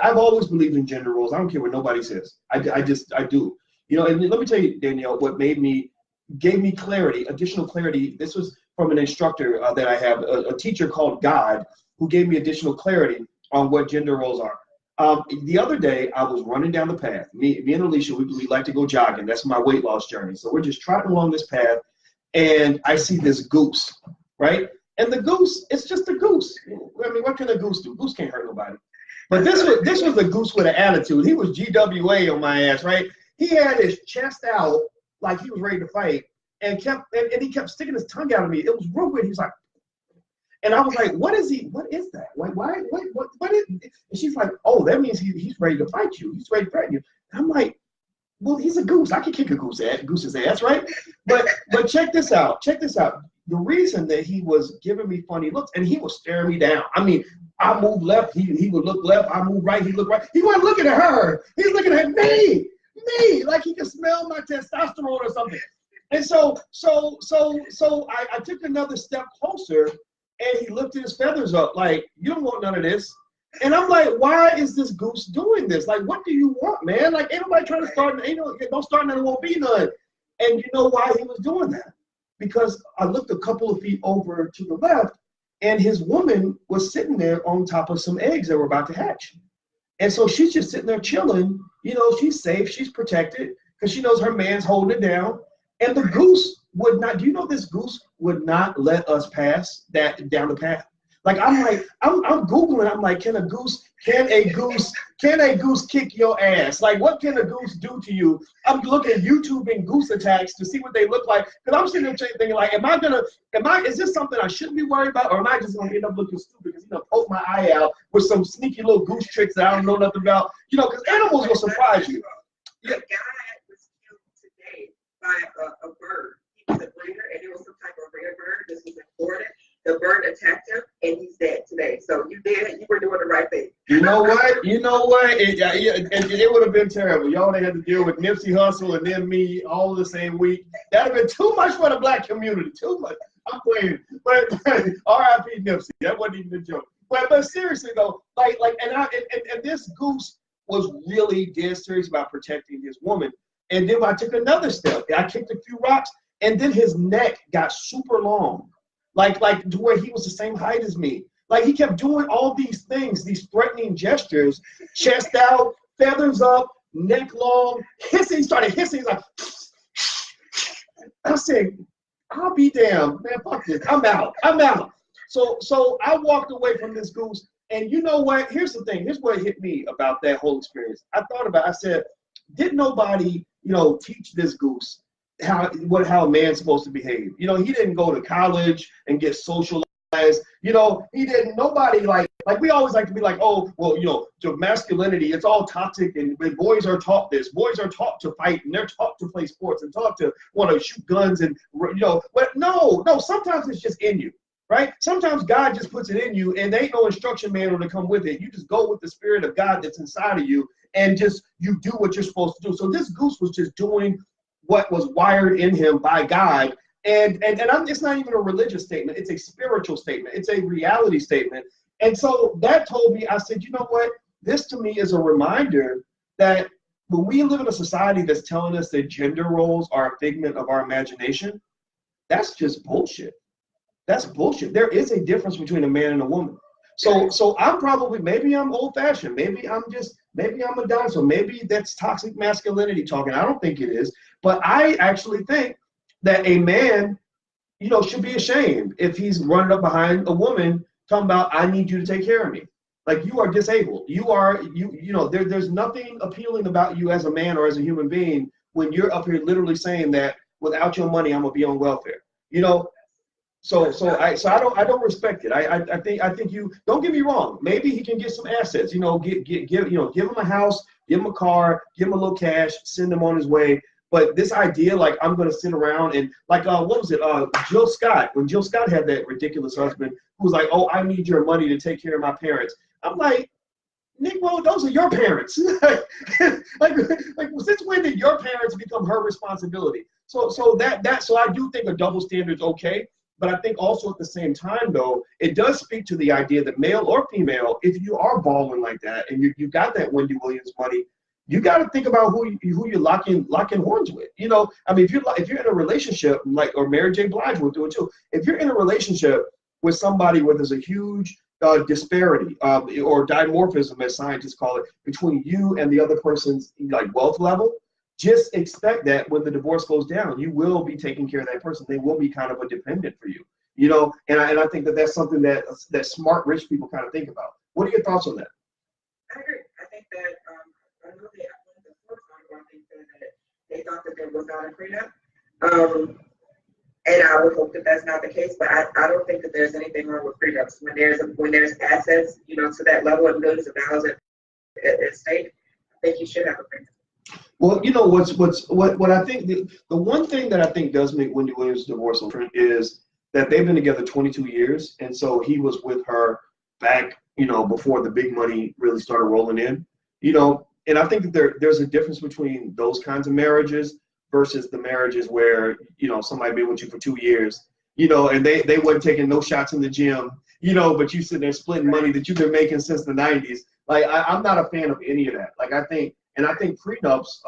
I've always believed in gender roles. I don't care what nobody says. I do. And let me tell you, Danielle, what gave me clarity, additional clarity. This was from an instructor that I have, a teacher called God, who gave me additional clarity on what gender roles are. The other day, I was running down the path. Me and Alicia, we like to go jogging. That's my weight loss journey. So we're just trotting along this path, and I see this goose, right? And the goose, it's just a goose. I mean, what can a goose do? Goose can't hurt nobody. But this was a goose with an attitude. He was GWA on my ass, right? He had his chest out like he was ready to fight, and he kept sticking his tongue out at me. It was real weird. He was like, and I was like, what is that? Like, what is? And she's like, oh, that means he's ready to fight you. He's ready to threaten you. And I'm like, well, he's a goose. I can kick a goose's ass, right? But check this out. The reason that he was giving me funny looks, and he was staring me down. I mean, I moved left, he would look left. I moved right, he looked right. He wasn't looking at her. He's looking at me, like he could smell my testosterone or something. And so I took another step closer, and he lifted his feathers up, like, you don't want none of this. And I'm like, why is this goose doing this? Like, what do you want, man? Like, ain't nobody trying to start, don't start none, it won't be none. And you know why he was doing that? Because I looked a couple of feet over to the left, and his woman was sitting there on top of some eggs that were about to hatch. And so she's just sitting there chilling. She's safe, she's protected, because she knows her man's holding it down. And the goose would not, this goose would not let us pass that down the path. Like, I'm Googling, I'm like, can a goose kick your ass? Like, what can a goose do to you? I'm looking at YouTube and goose attacks to see what they look like. Because I'm sitting there thinking, like, is this something I shouldn't be worried about? Or am I just going to end up looking stupid because he's going to poke my eye out with some sneaky little goose tricks that I don't know nothing about? Because animals will surprise you. Yeah. A guy was killed today by a bird. He was a breeder, and it was some type of rare bird. This was in Florida. The bird attacked him, and he's dead today. So you were doing the right thing. You know what? It would have been terrible. Y'all would have had to deal with Nipsey Hussle and then me all the same week. That would have been too much for the black community. Too much. I'm playing. But R.I.P. Nipsey. That wasn't even a joke. But seriously though, and this goose was really dead serious about protecting his woman. And then I took another step. I kicked a few rocks, and then his neck got super long, like to where he was the same height as me. Like he kept doing all these things, these threatening gestures, chest out, feathers up, neck long, hissing. He started hissing. He's like, I said, I'll be damned, man. Fuck this. I'm out. So I walked away from this goose, and you know what? Here's the thing. Here's what hit me about that whole experience. I said, did nobody, teach this goose how a man's supposed to behave? He didn't go to college and get socialized. He didn't. Nobody like we always like to be like, oh, well, to masculinity, it's all toxic, and boys are taught this. Boys are taught to fight, and they're taught to play sports, and taught to want to shoot guns, and But no. Sometimes it's just in you. Right? Sometimes God just puts it in you, and there ain't no instruction manual to come with it. You just go with the Spirit of God that's inside of you, and just you do what you're supposed to do. So this goose was just doing what was wired in him by God, and it's not even a religious statement. It's a spiritual statement. It's a reality statement. And so that told me, I said, you know what? This to me is a reminder that when we live in a society that's telling us that gender roles are a figment of our imagination, that's just bullshit. That's bullshit. There is a difference between a man and a woman. So I'm probably, maybe I'm old fashioned. Maybe I'm a dinosaur. Maybe that's toxic masculinity talking. I don't think it is. But I actually think that a man, should be ashamed if he's running up behind a woman talking about, I need you to take care of me. Like, you are disabled. There's nothing appealing about you as a man or as a human being when you're up here literally saying that without your money, I'm gonna be on welfare. So I don't respect it. I think you don't get me wrong. Maybe he can get some assets. Give him a house, give him a car, give him a little cash, send him on his way. But this idea, like, I'm gonna sit around and what was it? Jill Scott, when Jill Scott had that ridiculous husband who was like, oh, I need your money to take care of my parents. I'm like, Negro, those are your parents. like since when did your parents become her responsibility? So I do think a double standard is okay. But I think also at the same time, though, it does speak to the idea that male or female, if you are balling like that and you got that Wendy Williams money, you got to think about who you're locking horns with. If you're in a relationship, or Mary J. Blige will do it too. If you're in a relationship with somebody where there's a huge disparity or dimorphism, as scientists call it, between you and the other person's wealth level, just expect that when the divorce goes down, you will be taking care of that person. They will be kind of a dependent for you, and I think that that's something that smart, rich people kind of think about. What are your thoughts on that? I agree. I think that, I know the first article, I think that they thought that there was not a prenup. And I would hope that that's not the case, but I don't think that there's anything wrong with prenups. When there's assets, to that level of millions of dollars at stake, I think you should have a prenup. Well, what I think the one thing that I think does make Wendy Williams' divorce different is that they've been together 22 years, and so he was with her back, before the big money really started rolling in, and I think that there's a difference between those kinds of marriages versus the marriages where somebody been with you for 2 years, and they wasn't taking no shots in the gym, but you sitting there splitting money that you've been making since the 90s. Like, I'm not a fan of any of that. Like, I think prenups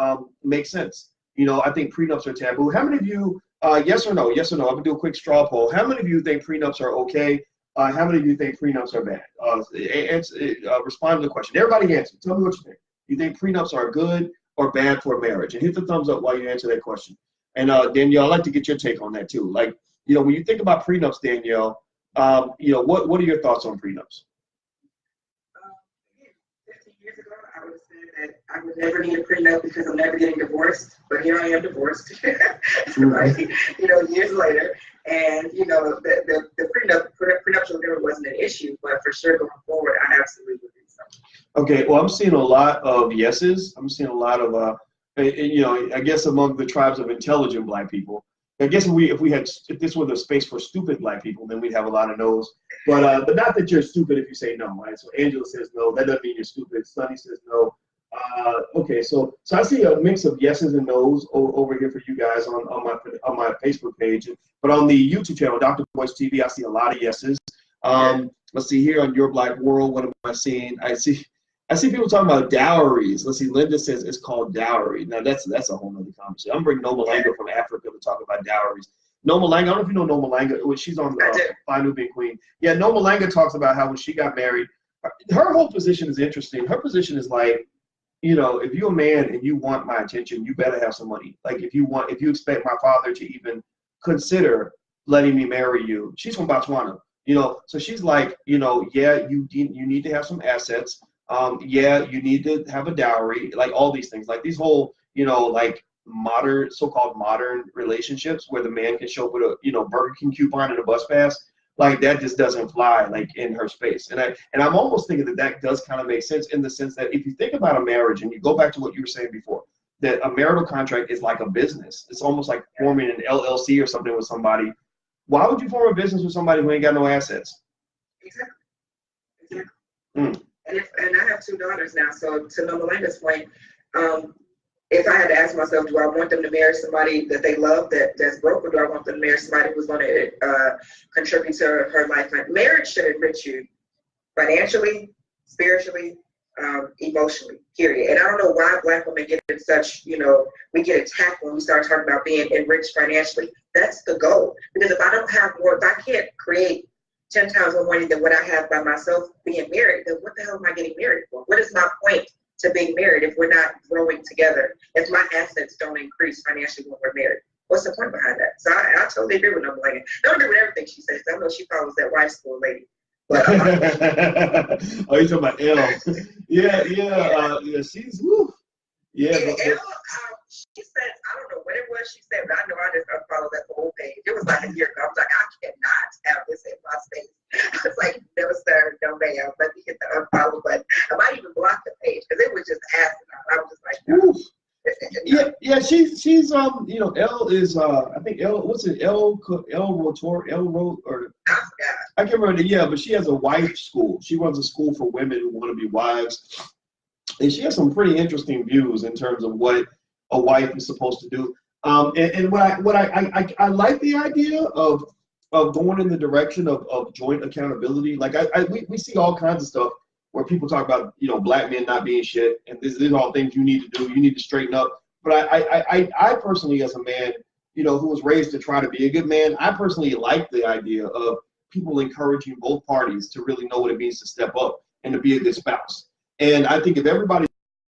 make sense. I think prenups are taboo. How many of you, yes or no? Yes or no? I'm gonna do a quick straw poll. How many of you think prenups are okay? How many of you think prenups are bad? Respond to the question. Everybody answer. Tell me what you think. You think prenups are good or bad for a marriage? And hit the thumbs up while you answer that question. And Danielle, I'd like to get your take on that too. Like, when you think about prenups, Danielle, what are your thoughts on prenups? 15 years ago, I would have said that I would never need a prenup because I'm never getting divorced. But here I am divorced, years later. And, the prenuptial agreement wasn't an issue, but for sure going forward, I absolutely would do so. Okay, well, I'm seeing a lot of yeses. I'm seeing a lot of, I guess among the tribes of intelligent Black people. I guess if this were the space for stupid Black people, then we'd have a lot of no's. But not that you're stupid if you say no, right? So Angela says no. That doesn't mean you're stupid. Sonny says no. Okay, so I see a mix of yeses and nos over here for you guys on my Facebook page, but on the YouTube channel, Dr. Voice TV, I see a lot of yeses. Let's see here on Your Black World. What am I seeing? I see people talking about dowries. Let's see. Linda says it's called dowry. Now that's a whole nother conversation. I'm bringing Noma Langa from Africa to talk about dowries. Noma Langa, I don't know if you know Noma Langa. She's on Fly Nubian Queen. Yeah, Noma Langa talks about how when she got married, her whole position is interesting. Her position is like, you know, if you're a man and you want my attention, you better have some money. Like if you expect my father to even consider letting me marry you. She's from Botswana, you know, so she's like, you know, yeah, you need to have some assets. Yeah, you need to have a dowry, like all these things, like these whole, you know, like modern, so-called modern relationships where the man can show up with a, you know, Burger King coupon and a bus pass. Like that just doesn't fly like in her space. And I'm almost thinking that does kind of make sense in the sense that if you think about a marriage and you go back to what you were saying before, that a marital contract is like a business. It's almost like forming an LLC or something with somebody. Why would you form a business with somebody who ain't got no assets? Exactly. And I have 2 daughters now, so to Noma Langa's point, if I had to ask myself, do I want them to marry somebody that they love that's broke, or do I want them to marry somebody who's going to contribute to her life? Marriage should enrich you financially, spiritually, emotionally, period. And I don't know why Black women get in such, you know, we get attacked when we start talking about being enriched financially. That's the goal. Because if I don't have more, if I can't create 10 times more money than what I have by myself being married, then what the hell am I getting married for? What is my point to being married if we're not growing together? If my assets don't increase financially when we're married, what's the point behind that? So I totally agree with Noma Langa. I don't agree with everything she says. I know she follows that wife school lady. But, oh, you talking about Elle? Yeah, she's woo. Yeah, Elle, she said, I don't know what it was she said, but I know I just unfollowed that whole page. It was like a year ago. I was like, I cannot have this in my space. I was like, no sir, no ma'am. Let me hit the unfollow button. I might even block the page because it was just asinine. I was just like, no. Yeah, she's you know, Elle is I think Elle, what's it, Elle Rotor, Elle Ro, or I can't remember. Yeah, but she has a wife school. She runs a school for women who want to be wives, and she has some pretty interesting views in terms of what a wife is supposed to do. And what I like the idea of going in the direction of joint accountability. Like we see all kinds of stuff where people talk about, you know, Black men not being shit, and these are all things you need to do. You need to straighten up. But I personally, as a man, you know, who was raised to try to be a good man, I personally like the idea of people encouraging both parties to really know what it means to step up and to be a good spouse. And I think if everybody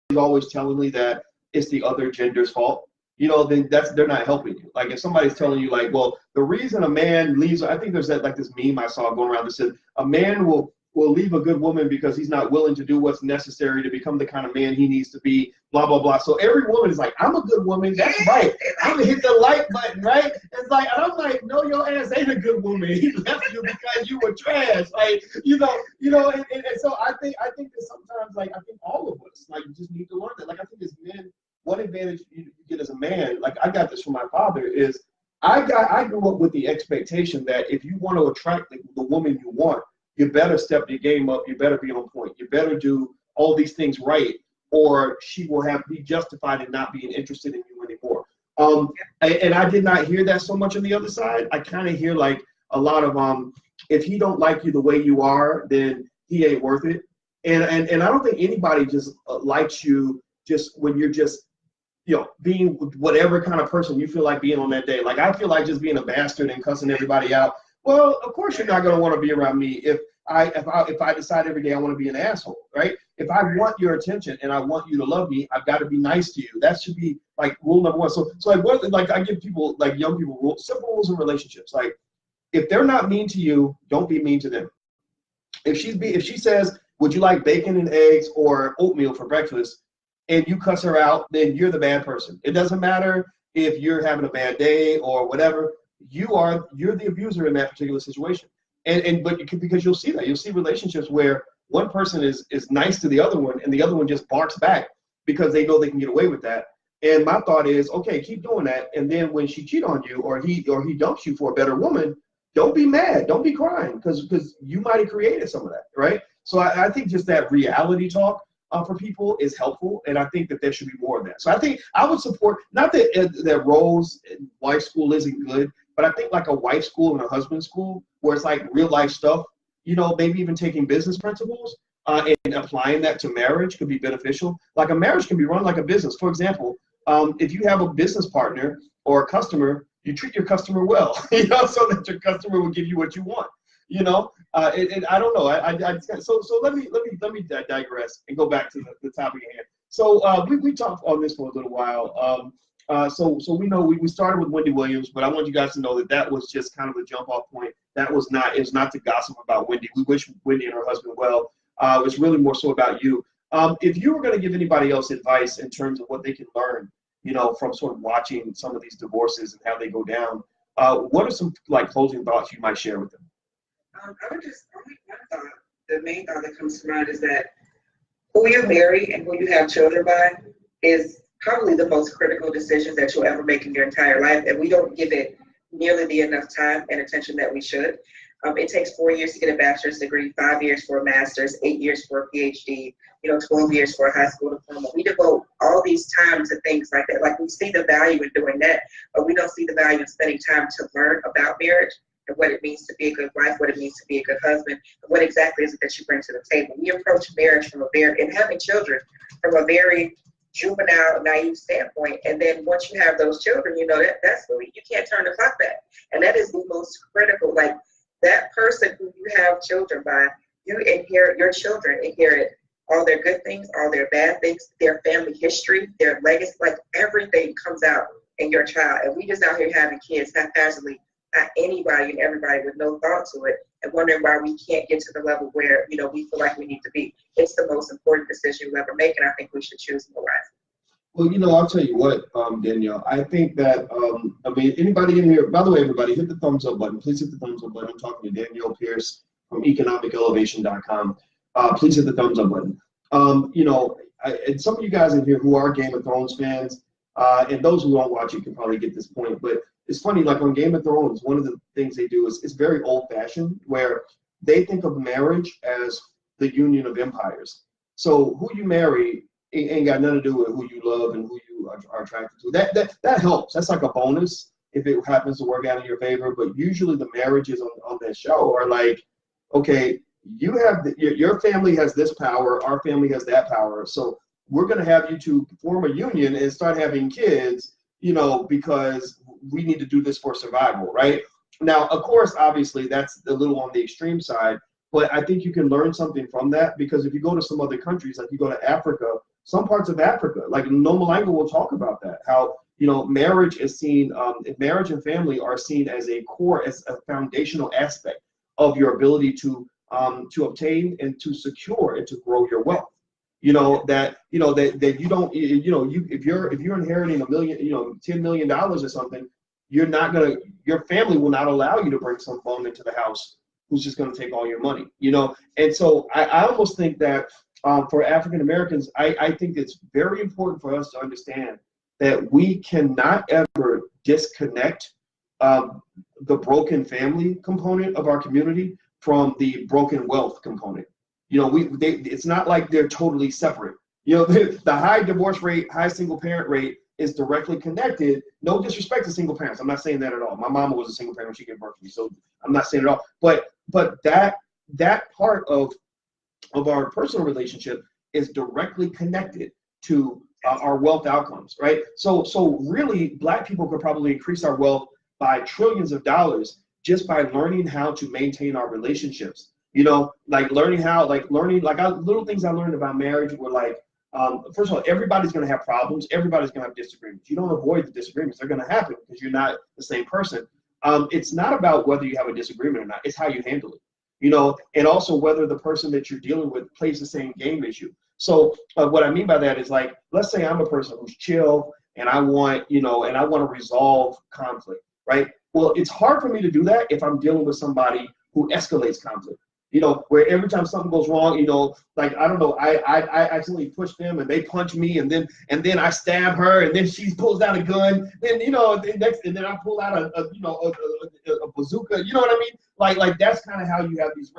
is always telling me that it's the other gender's fault, you know, then they're not helping you. Like if somebody's telling you like, well, the reason a man leaves, I think there's like this meme I saw going around that said a man will leave a good woman because he's not willing to do what's necessary to become the kind of man he needs to be, blah, blah, blah. So every woman is like, I'm a good woman. That's right. I'm going to hit the like button, right? It's like, and I'm like, no, your ass ain't a good woman. He left you because you were trash. Like, you know, and so I think that sometimes, like, I think all of us, like, just need to learn that. Like, I think as men, one advantage you get as a man, like I got this from my father, is I grew up with the expectation that if you want to attract the woman you want, you better step your game up. You better be on point. You better do all these things right, or she will be justified in not being interested in you anymore. And I did not hear that so much on the other side. I kind of hear like a lot of if he don't like you the way you are, then he ain't worth it. And I don't think anybody just likes you just when you're just, you know, being whatever kind of person you feel like being on that day. Like I feel like just being a bastard and cussing everybody out. Well, of course you're not going to want to be around me if I decide every day I want to be an asshole, right? If I want your attention and I want you to love me, I've got to be nice to you. That should be like rule number one. So like I give people, like young people, simple rules in relationships. Like if they're not mean to you, don't be mean to them. If she says, would you like bacon and eggs or oatmeal for breakfast, and you cuss her out, then you're the bad person. It doesn't matter if you're having a bad day or whatever. You're the abuser in that particular situation. But because you'll see relationships where one person is nice to the other one and the other one just barks back because they know they can get away with that. And my thought is, okay, keep doing that. And then when she cheat on you or he dumps you for a better woman, don't be mad, don't be crying because you might have created some of that, right? So I think just that reality talk for people is helpful, and I think that there should be more of that. So I think I would support, not that Rose wife school isn't good, but I think like a wife school and a husband school where it's like real life stuff, maybe even taking business principles and applying that to marriage could be beneficial. Like a marriage can be run like a business. For example, if you have a business partner or a customer, you treat your customer well, so that your customer will give you what you want. And I don't know. So let me digress and go back to the topic at hand. So we talked on this for a little while. So we know we started with Wendy Williams, but I want you guys to know that was just kind of a jump off point. It was not to gossip about Wendy. We wish Wendy and her husband well. It was really more so about you. If you were going to give anybody else advice in terms of what they can learn, from sort of watching some of these divorces and how they go down, what are some like closing thoughts you might share with them? I would just, the main thought that comes to mind is that who you marry and who you have children by is probably the most critical decisions that you'll ever make in your entire life, and we don't give it nearly the enough time and attention that we should. It takes 4 years to get a bachelor's degree, 5 years for a master's, 8 years for a PhD, 12 years for a high school diploma. We devote all these time to things like that. Like we see the value in doing that, but we don't see the value in spending time to learn about marriage and what it means to be a good wife, what it means to be a good husband, and what exactly is it that you bring to the table. We approach marriage and having children from a very juvenile, naive standpoint. And then once you have those children, that's really, you can't turn the clock back. And that is the most critical, like that person who you have children by, your children inherit all their good things, all their bad things, their family history, their legacy, like everything comes out in your child. And we just out here having kids haphazardly, not anybody and everybody with no thought to it, and wondering why we can't get to the level where, we feel like we need to be. It's the most important decision you'll ever make, and I think we should choose more wisely. Well, I'll tell you what, Danielle, I think that, anybody in here, by the way, everybody, hit the thumbs up button. Please hit the thumbs up button. I'm talking to Danielle Pierce from economicelevation.com. Please hit the thumbs up button. And some of you guys in here who are Game of Thrones fans, and those who don't watch it can probably get this point, but it's funny, like on Game of Thrones, one of the things they do is it's very old-fashioned, where they think of marriage as the union of empires. So who you marry ain't got nothing to do with who you love and who you are attracted to. That helps. That's like a bonus if it happens to work out in your favor. But usually the marriages on that show are like, okay, you have your family has this power, our family has that power, so we're going to have you to form a union and start having kids, because we need to do this for survival, right? Now, of course, obviously, that's a little on the extreme side, but I think you can learn something from that, because if you go to some other countries, like you go to Africa, some parts of Africa, like Noma Lango will talk about that, how, marriage is seen, marriage and family are seen as a core, as a foundational aspect of your ability to obtain and to secure and to grow your wealth. That you don't, if you're inheriting $1 million, $10 million or something, your family will not allow you to bring some bum into the house who's just going to take all your money, And so I almost think that for African Americans, I think it's very important for us to understand that we cannot ever disconnect the broken family component of our community from the broken wealth component. It's not like they're totally separate. The high divorce rate, high single parent rate is directly connected. No disrespect to single parents. I'm not saying that at all. My mama was a single parent when she gave birth to me, so I'm not saying it at all. But that part of our personal relationship is directly connected to our wealth outcomes, right? So really, Black people could probably increase our wealth by trillions of dollars just by learning how to maintain our relationships. Like little things I learned about marriage were like, first of all, everybody's going to have problems. Everybody's going to have disagreements. You don't avoid the disagreements. They're going to happen because you're not the same person. It's not about whether you have a disagreement or not. It's how you handle it, and also whether the person that you're dealing with plays the same game as you. So what I mean by that is, like, let's say I'm a person who's chill and I want to resolve conflict, right? Well, it's hard for me to do that if I'm dealing with somebody who escalates conflict. Where every time something goes wrong, like, I don't know, I accidentally push them and they punch me, and then I stab her, and then she pulls out a gun, then and then I pull out a bazooka. You know what I mean? Like that's kind of how you have these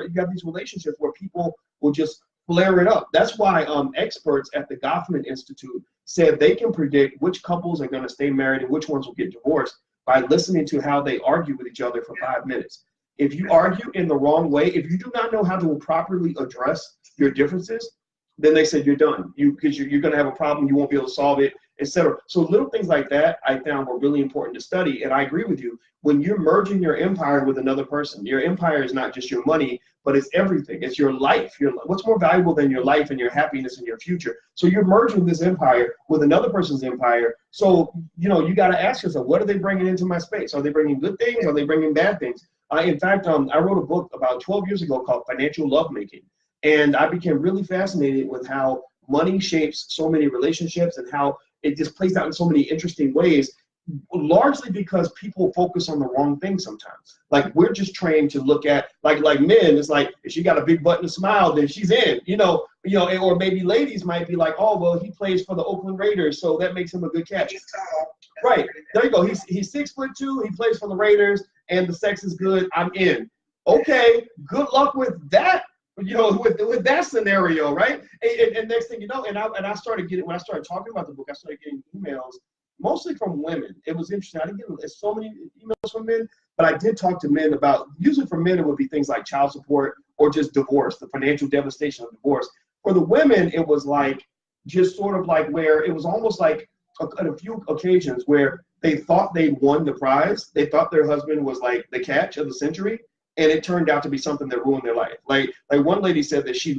relationships where people will just flare it up. That's why experts at the Goffman Institute said they can predict which couples are going to stay married and which ones will get divorced by listening to how they argue with each other for 5 minutes. If you argue in the wrong way, if you do not know how to properly address your differences, then they said you're done. Because you're going to have a problem, you won't be able to solve it, etc. So little things like that I found were really important to study. And I agree with you. When you're merging your empire with another person, your empire is not just your money, but it's everything. It's your life. What's more valuable than your life and your happiness and your future? So you're merging this empire with another person's empire. So, you got to ask yourself, what are they bringing into my space? Are they bringing good things? Are they bringing bad things? In fact, I wrote a book about 12 years ago called Financial Lovemaking. And I became really fascinated with how money shapes so many relationships and how it just plays out in so many interesting ways, largely because people focus on the wrong thing sometimes. Like, we're just trained to look at, like men, it's like, if she got a big butt and a smile, then she's in, or maybe ladies might be like, oh, well, he plays for the Oakland Raiders, so that makes him a good catch. He's tall. Right, there you go. He's 6'2", he plays for the Raiders, and the sex is good, I'm in. Okay, good luck with that. With that scenario, right? And next thing you know, and I started getting, when I started talking about the book, I started getting emails mostly from women. It was interesting. I didn't get so many emails from men, but I did talk to men about, usually for men, it would be things like child support or just divorce, the financial devastation of divorce. For the women, it was like, just sort of like where it was almost like on a few occasions where they thought they won the prize. They thought their husband was like the catch of the century. And it turned out to be something that ruined their life. Like one lady said that she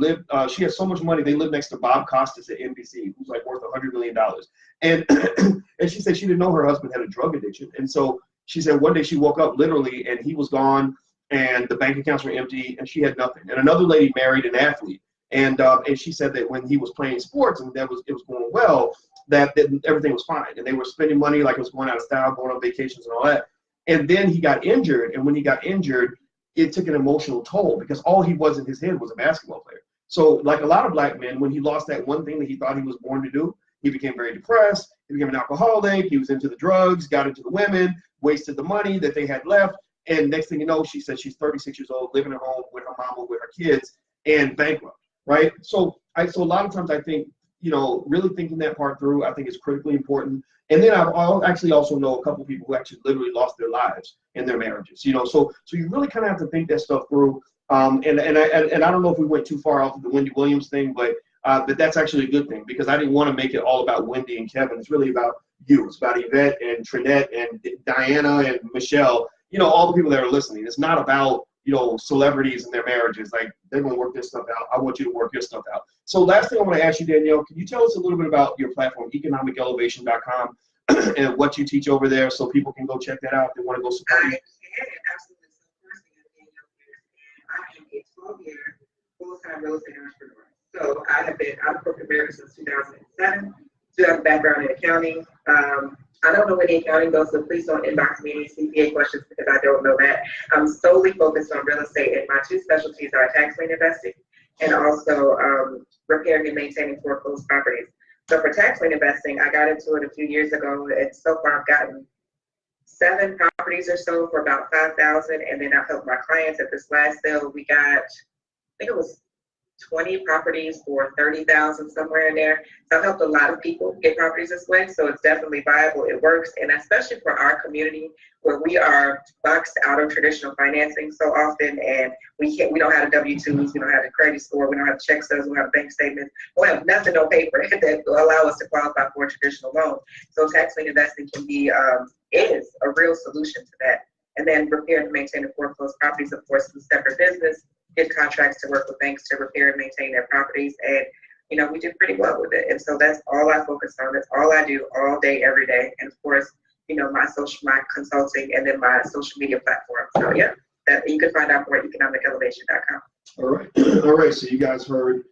has so much money, they live next to Bob Costas at NBC, who's like worth $100 million. And and she said she didn't know her husband had a drug addiction. And so she said one day she woke up literally and he was gone and the bank accounts were empty and she had nothing. And another lady married an athlete. And she said that when he was playing sports and it was going well, that everything was fine. And they were spending money like it was going out of style, going on vacations and all that. And then he got injured. And when he got injured, it took an emotional toll because all he was in his head was a basketball player. So like a lot of black men, when he lost that one thing that he thought he was born to do, he became very depressed, he became an alcoholic, he was into the drugs, got into the women, wasted the money that they had left. And next thing you know, she said she's 36 years old, living at home with her mama, with her kids, and bankrupt, right? So a lot of times I think, really thinking that part through, I think is critically important. And then I actually also know a couple of people who actually literally lost their lives in their marriages, so you really kind of have to think that stuff through. And I don't know if we went too far off of the Wendy Williams thing, but that's actually a good thing because I didn't want to make it all about Wendy and Kevin. It's really about you. It's about Yvette and Trinette and Diana and Michelle, all the people that are listening. It's not about, celebrities and their marriages. Like, they're going to work this stuff out. I want you to work your stuff out. So last thing I want to ask you, Danielle, can you tell us a little bit about your platform, economicelevation.com, and what you teach over there so people can go check that out if they want to go support you? Absolutely. So first thing is Danielle Pierce, and I am a 12-year full-time real estate entrepreneur. So I have been out of corporate America since 2007. Do have a background in accounting. I don't know any accounting though, so please don't inbox me any CPA questions because I don't know that. I'm solely focused on real estate, and my two specialties are tax lien investing and also repairing and maintaining foreclosed properties. So for tax lien investing, I got into it a few years ago, and so far I've gotten 7 properties or so for about $5,000, and then I've helped my clients at this last sale. We got, I think it was 20 properties for $30,000, somewhere in there. So I've helped a lot of people get properties this way. So it's definitely viable. It works. And especially for our community where we are boxed out of traditional financing so often, and we don't have the W-2s, we don't have the credit score, we don't have check stubs, we don't have bank statements, we have nothing on paper that will allow us to qualify for a traditional loan. So tax lien investing can be, is a real solution to that. And then repair and maintain the foreclosed properties, of course, is a separate business. Get contracts to work with banks to repair and maintain their properties, and we did pretty well with it. And so that's all I focus on. That's all I do all day, every day. And of course, my consulting, and then my social media platform. So yeah, that you can find out more at economicelevation.com. All right. So you guys heard,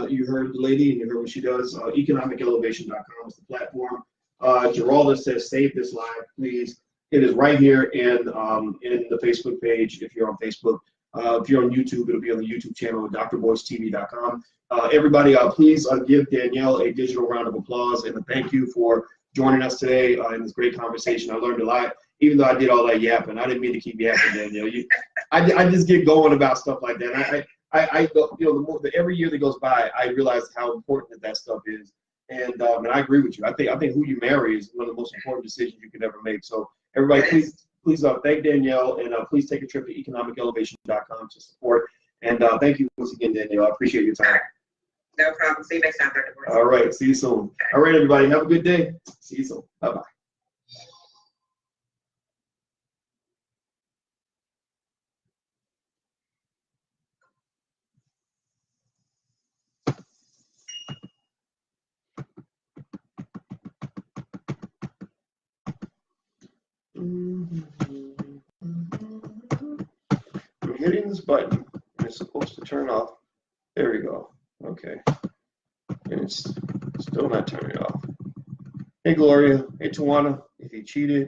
you heard the lady, and you heard what she does. Economicelevation.com is the platform. Geralda says, save this live, please. It is right here in the Facebook page if you're on Facebook. If you're on YouTube, it'll be on the YouTube channel, drboycetv.com. Everybody, please give Danielle a digital round of applause and a thank you for joining us today in this great conversation. I learned a lot, even though I did all that yapping. I didn't mean to keep yapping, Danielle. I just get going about stuff like that. every year that goes by, I realize how important that stuff is. And I agree with you. I think who you marry is one of the most important decisions you can ever make. So everybody, please thank Danielle, and please take a trip to economicelevation.com to support. And thank you once again, Danielle. I appreciate your time. No problem. See you next time, Dr. Morrison. All right. See you soon. All right, everybody. Have a good day. See you soon. Bye-bye. I'm hitting this button, and it's supposed to turn off. There we go. Okay. And it's still not turning off. Hey, Gloria. Hey, Tawana. If you cheated,